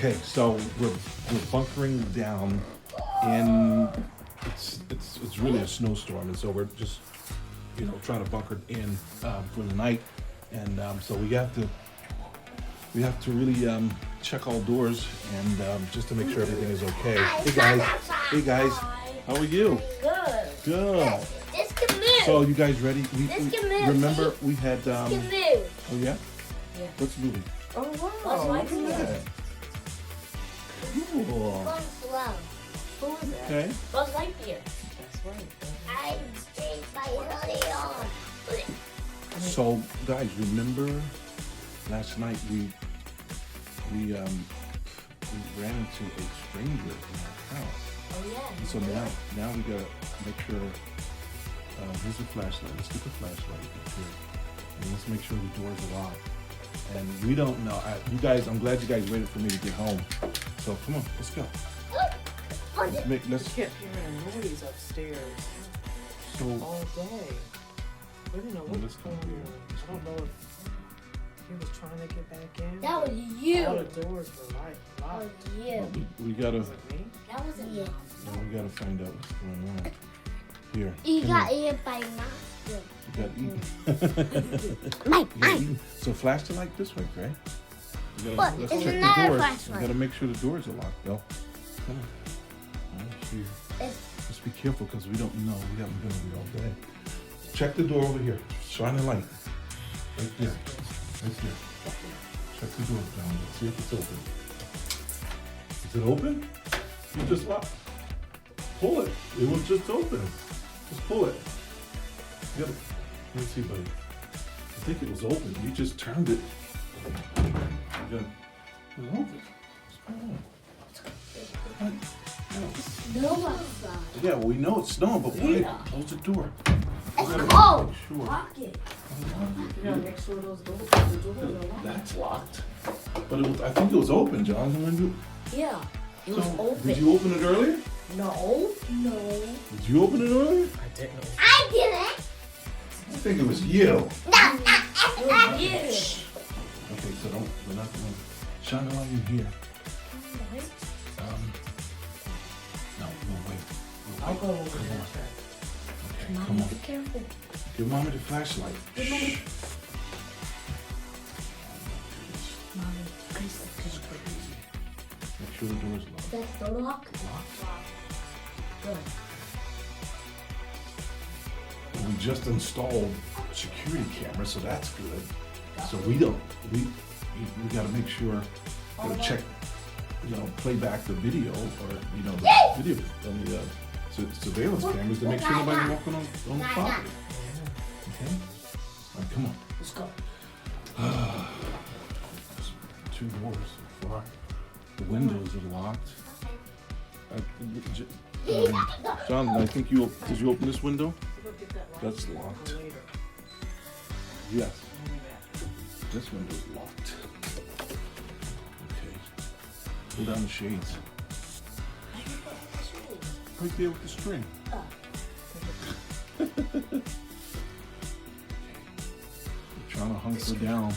Okay, so we're bunkering down, and it's really a snowstorm, and so we're just trying to bunker in for the night, and so we have to really check all doors and just to make sure everything is okay. Hey guys, how are you? Good. This can move. So you guys ready? This can move. Remember we had This can move. oh yeah? Yeah. What's moving? Oh wow. Buzz Lightyear. Yeah. Cool. Going slow. Who is that? Okay. Buzz Lightyear. That's right. I changed my hoodie on. So guys, remember last night we ran into a stranger in our house. Oh yeah. And so now we gotta make sure. Here's a flashlight. Let's get the flashlight here, and let's make sure the doors are locked. And we don't know. You guys, I'm glad you guys waited for me to get home. So come on, let's go. Let's. I kept hearing noise upstairs So all day. We didn't know what was going on. I don't know if he was trying to get back in. That was All you. the doors were That was locked. you. we gotta. Was it me? That wasn't you. We gotta find out what's going on. Here. You come got here. eaten by monster. You got eaten. Mike, You got eaten. So flash the light this way, Gray. What? Let's It's check another the doors. flashlight. We gotta make sure the doors are locked, though. Come on. Right here. Just be careful because we don't know. We haven't been over here all day. Check the door over here. Shine the light. Right there. Right there. Check the door down there. See if it's open. Is it open? You just pull it. It was just open. Just pull it. You gotta, let me see, buddy. I think it was open. You just turned it. You gotta, it was open. What's going on? What? No outside. Yeah, well, we know it's snowing, but why close the door? It's We gotta cold. make sure. Lock it. You gotta make sure those doors are locked. That's locked. But it was, I think it was open, Jonathan. When you, Yeah, it was open. Did you open it earlier? No. Did you open it earlier? I didn't. I didn't. I think it was you. No, it was you. Okay, so we're not gonna shine the light in here. No, wait. I'll go over Come there. on. Okay, come on. Be careful. Give mommy the flashlight. Give mommy. Shh. Mommy, This is crazy. Make sure the door's locked. that's the lock. Locked? Good. We just installed security cameras, so that's good. So we gotta make sure, check, play back the video or, the video, surveillance cameras to make sure nobody's walking on the property. Okay? All right, come on. Let's go. There's 2 doors so far. The windows are locked. John, I think did you open this window? That's locked. Yes. This window's locked. Okay. Pull down the shades. Right there with the string. Okay. We're trying to hunker down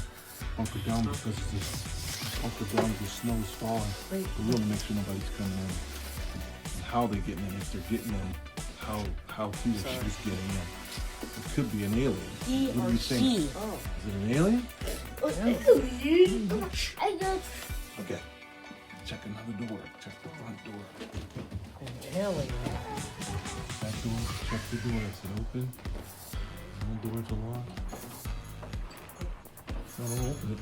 because the snow is falling. We want to make sure nobody's coming in. And how they're getting in, if they're getting in, how he or she's getting in. It could be an alien. He What do or you think? she. Oh. Is it an alien? I got Okay. Check another door. Check the front door. An alien. That door. Check the door. Is it open? No doors are locked. No, don't open it.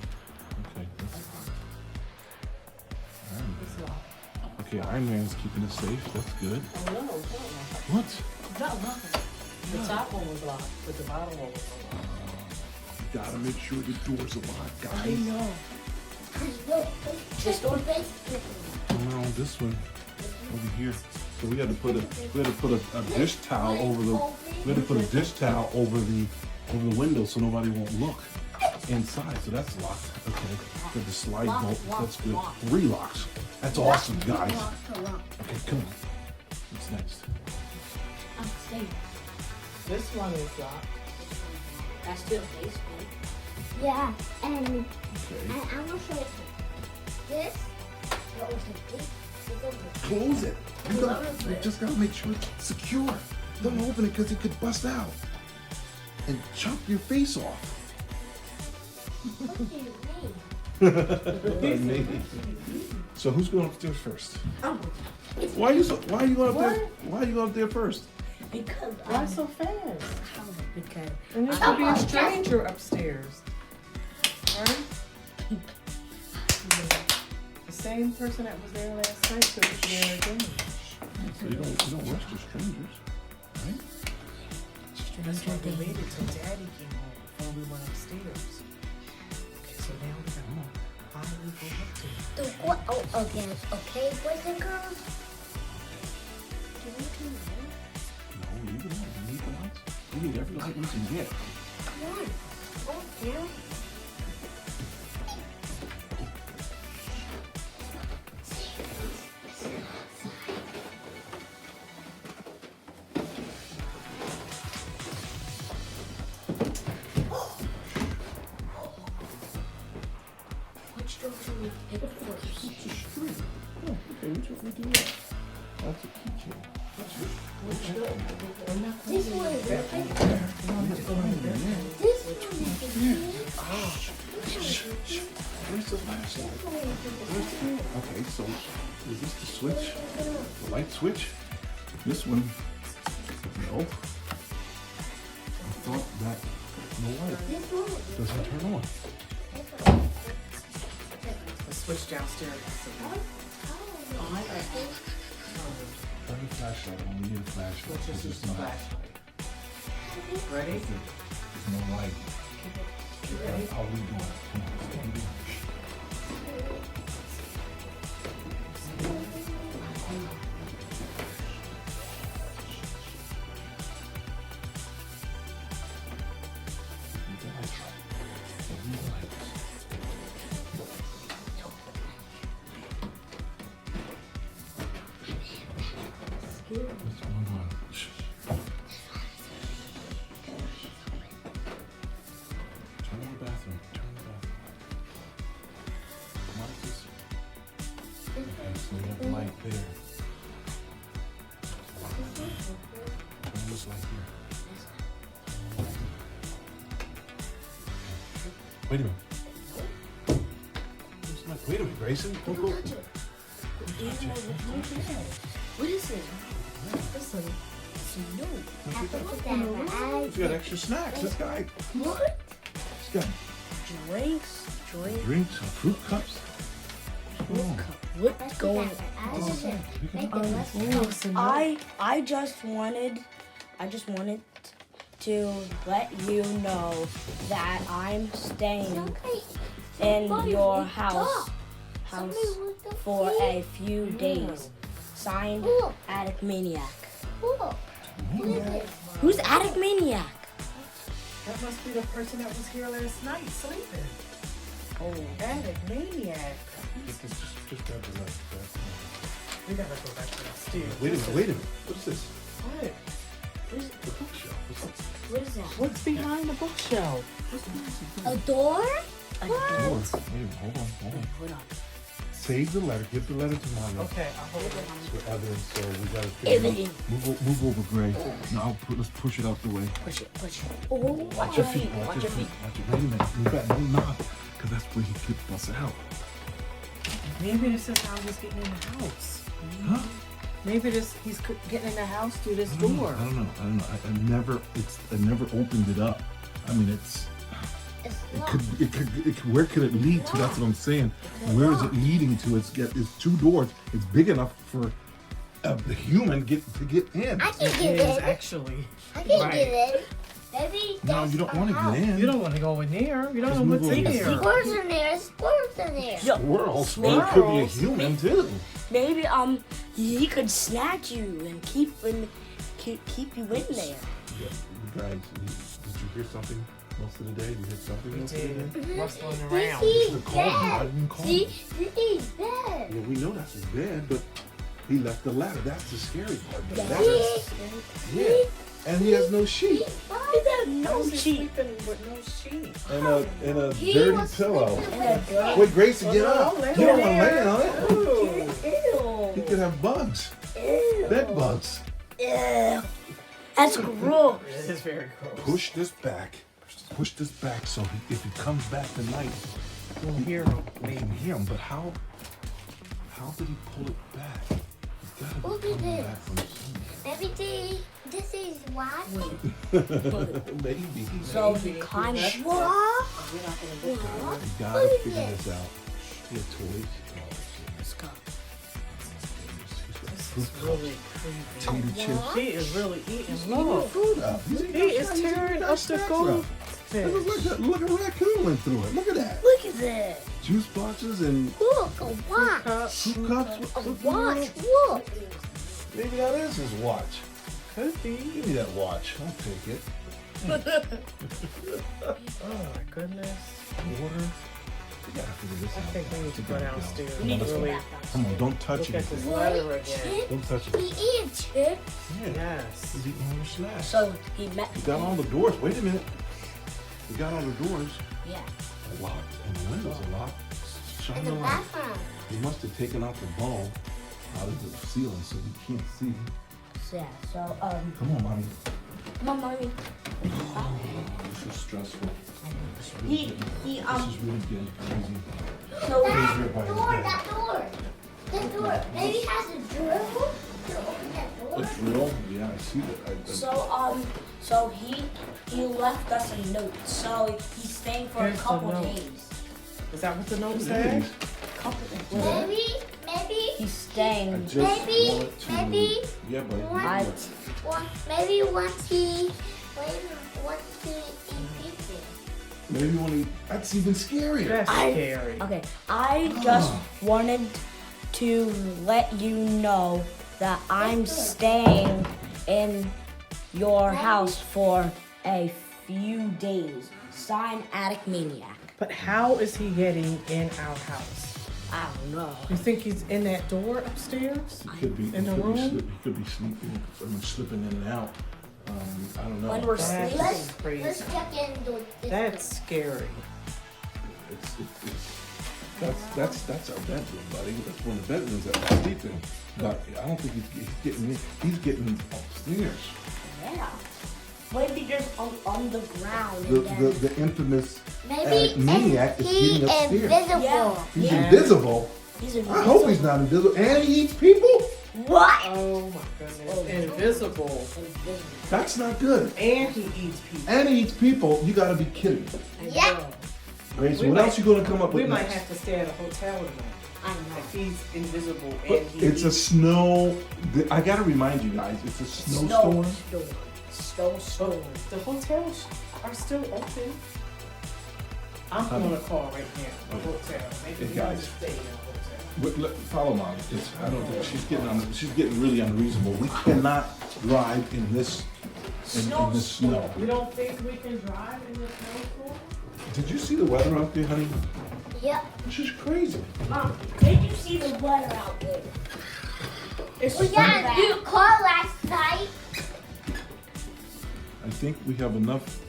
Okay. It's locked. Okay, Iron Man's keeping it safe. That's good. Oh no, it's not locked. What? It's not locked. The top one was locked, but the bottom one was unlocked. You gotta make sure the doors are locked, I guys. know. just on face. Come on, this one over here. So we had to put a dish towel over the window so nobody won't look inside. So that's locked. Okay. Got the slide bolt. That's good. 3 locks. That's awesome, guys. Okay, come on. What's next? I'm safe. This one is locked. That's still basement. Yeah, and Okay. I'm gonna show you this. close it. You just gotta make sure it's secure. Don't open it because it could bust out and chop your face off. What do you mean? So who's going upstairs first? Oh, Why are you going up there? Why are you going up there first? because Why so fast? Because And there could be a stranger upstairs. Right? The same person that was there last night could be there again. So you don't rush to strangers, right? That's why we waited till Daddy came home before we went upstairs. Okay, so now we got more. How do we go up to it? the what? Oh, again. Okay, boys and girls. Do we do that? No, leave it out. You need the lights. You need every light you can get. Come on. Oh, yeah. Which door should we pick first? It's a string. Oh, okay, which one we do that? That's a keychain. Which door? We're not going This to one is that right one. there. We want to go in there. This one is the Where's the flashlight? Okay, so is this the switch? The light switch? This one? No. I thought that no light This one. doesn't turn on. The switch downstairs. Turn the flashlight on. We need a flashlight. Which is There's the no flashlight. Ready? There's no light. How we doing? Come on, how we doing? Need the lights right. Need the lights. What's going on? Shh. Turn on the bathroom. Turn on the bathroom. Light this. Okay, so we have the light there. Turn this light here. Wait a minute. Where's the light? Wait a minute, Grayson. Don't go. Touch it. What is it? Listen. No. He's got extra snacks. This guy. What? He's got Drinks. drinks and fruit cups. Oh. What's going I just wanted to let you know that I'm staying in your house for a few days. Signed, Attic Maniac. Look. Who's Attic Maniac? That must be the person that was here last night sleeping. Oh, Attic Maniac. Just grab the light. We gotta go back to the stairs. Wait a minute. What is this? What? The bookshelf. What's up? What is that? What's behind the bookshelf? A door? Door. Wait a minute. Hold on. Hold on. Save the letter. Give the letter to Mario. Okay, I'll hold it. For evidence, so we gotta figure Evidence. out. Move over, Gray. Now let's push it out the way. Push it. Oh, Watch your feet. Watch your feet. Watch it. Wait a minute. Move back. No knock. Because that's where he could bust out. Maybe this is how he's getting in the house. Huh? Maybe he's getting in the house through this I don't door. know. I never opened it up. I mean, where could it lead to? That's what I'm saying. Where is it leading to? It's two doors. It's big enough for a human to get in. I can It get is in. actually. I can Right. get in. Baby, No, you don't want to get in. You don't want to go in there. You don't Just know move what's in over. there. Squirrels in there. Squirrels in there. Squirrels. Well, it could be a Squirrels. human too. Maybe he could snatch you and keep you in there. Yeah, you guys, did you hear something most of the day? You heard something We most of the day? did. Rustling This around. is Should've called him. I bad. didn't call See, him. this is bad. Yeah, we know that's his bed, but he left the ladder. That's the scary part. The Yeah. ladder. Yeah, and he has no sheet How's he sheet. sleeping with no sheet? and a He dirty was pillow. sleeping with a Wait, Grayson, get Oh, up. no, lay You don't on want to lay on it. Ooh. He could have bugs. bugs. Ew. Bed bugs. Ew. That's gross. It is very gross. Push this back. Push this back so if he comes back tonight, We'll hear him. we can hear him. But how did he pull it back? He's gotta be Look at coming this. back from somewhere. Maybe this is what? Maybe. So he climbs. What? We're not gonna look at What? You gotta What is figure this? this out. Your toys. Let's go. This is really creepy. Tater chips. He is really eating Eating your love. food up. He is tearing up the goldfish. Look, a raccoon went through it. Look at that. Look at this. Juice boxes and Look, a watch. soup cups. A watch. Look. Maybe that is his watch. Could be. Give me that watch. I'll take it. Oh my goodness. Water. We gotta figure this I out. think we need to We go gotta downstairs We need and to go really back Come on, don't touch look at this anything. letter again. Chip? Don't touch He it. eating chips. Yeah. Yes. He's eating all the snacks. So he met. We got all the doors. Wait a minute. We got all the doors Yeah. locked and the windows are locked. In Shine the the light. bathroom. He must have taken out the bulb out of the ceiling so we can't see. Yeah. So Come on, mommy. mommy. This is stressful. He This is really getting crazy. so He's That right by his door, bed. that door. That door. Maybe it has a drill to open that A door. drill? Yeah, I see that. so he left us a note. So he's staying for Here's a the couple note. days. Is that what the note Hey, said? Couple days. Maybe He's I staying. just Maybe- want to. maybe Yeah, but maybe once he eat pizza. maybe when he. That's even scarier. That's scary. Okay, I just wanted to let you know that I'm staying in your house for a few days. Sign Attic Maniac. But how is he getting in our house? I don't know. You think he's in that door upstairs? He could be. In the room? He could be sleeping. I mean, slipping in and out. I don't know. When we're That's sleeping. Let's crazy. check in this. That's scary. That's our bedroom, buddy. That's one of the bedrooms that we're sleeping. But I don't think he's getting in. He's getting upstairs. Yeah. Maybe just on the ground. The and then, the infamous Maybe maniac is he getting upstairs. invisible. Yeah. He's Yeah. invisible. he's I hope he's not invisible. And he eats people. What? Oh my goodness. Invisible. Invisible. That's not good. And he eats people. And he eats people. You gotta be kidding. Yeah. Okay, so We what might- else you gonna come up We with might next? have to stay at a hotel tonight. I know. If he's invisible But and he it's a eats. snow. I gotta remind you guys, it's a snowstorm. Snowstorm. The hotels are still open. I'm gonna call right now. The hotel. Maybe Hey, we need guys. to stay in a hotel. Follow mom. I don't think she's getting really unreasonable. We cannot drive in this in this snow. You don't think we can drive in this snowstorm? Did you see the weather out there, honey? Yep. This is crazy. Mom, did you see the weather out there? It's We got a new car last night. I think we have enough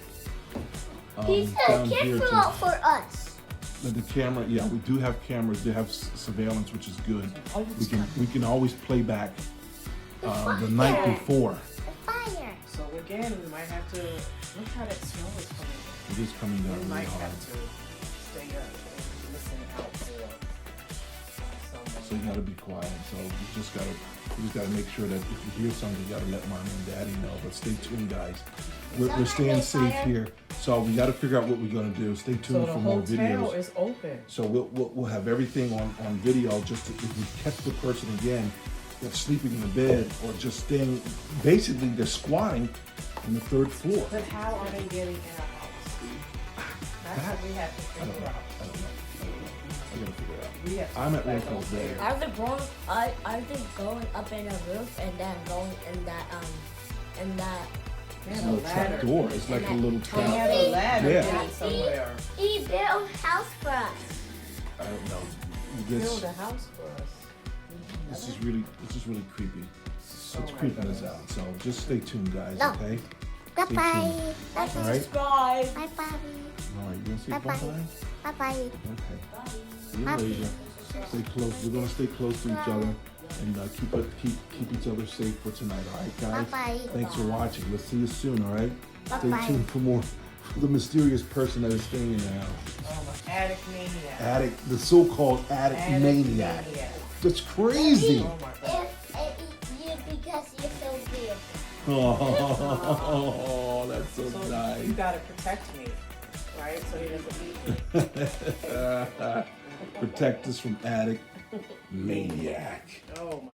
He said down here camera to out for us. the camera. Yeah, we do have cameras. They have surveillance, which is good. We can always play back the night fire. before. The fire. So again, we might have to look how that snow is coming. It is coming down We really might hard. have to stay up and listen out for someone. So you gotta be quiet. So you just gotta make sure that if you hear something, you gotta let mommy and daddy know. But stay tuned, guys. We're staying safe here. So we gotta figure out what we're gonna do. Stay So tuned the for more hotel videos. is open. So we'll have everything on video. Just if we catch the person again that's sleeping in the bed or just staying, basically they're squatting on the third floor. But how are they getting in our house? That's what we have to I don't figure know. out. I gotta figure it out. We have to I'm go at back work all day. upstairs. Are they going up in a roof and then going in that They It's have a a little trap ladder. door. It's like a little They trap. have a ladder Yeah. getting somewhere. He built a house for us. I don't know. Build a house for us. This is really creepy. It's Oh my creeping us goodness. out. So just stay tuned, guys. No. Okay. Bye bye. Bye like All and right. subscribe. bye. All right. You gonna say Bye-bye. bye-bye? Bye bye. Okay. See you later. Stay close. We're gonna stay close to each other. And keep each other safe for tonight. All right, guys. Bye-bye. Thanks for watching. We'll see you soon. All right. Bye-bye. Stay tuned for more. The mysterious person that is staying in the house. Oh, my attic maniac. The so-called attic maniac. That's crazy. Oh my God. Because you're so big. Oh, that's so So nice. you gotta protect me, right? So he doesn't eat me. Protect us from attic maniac. Oh my.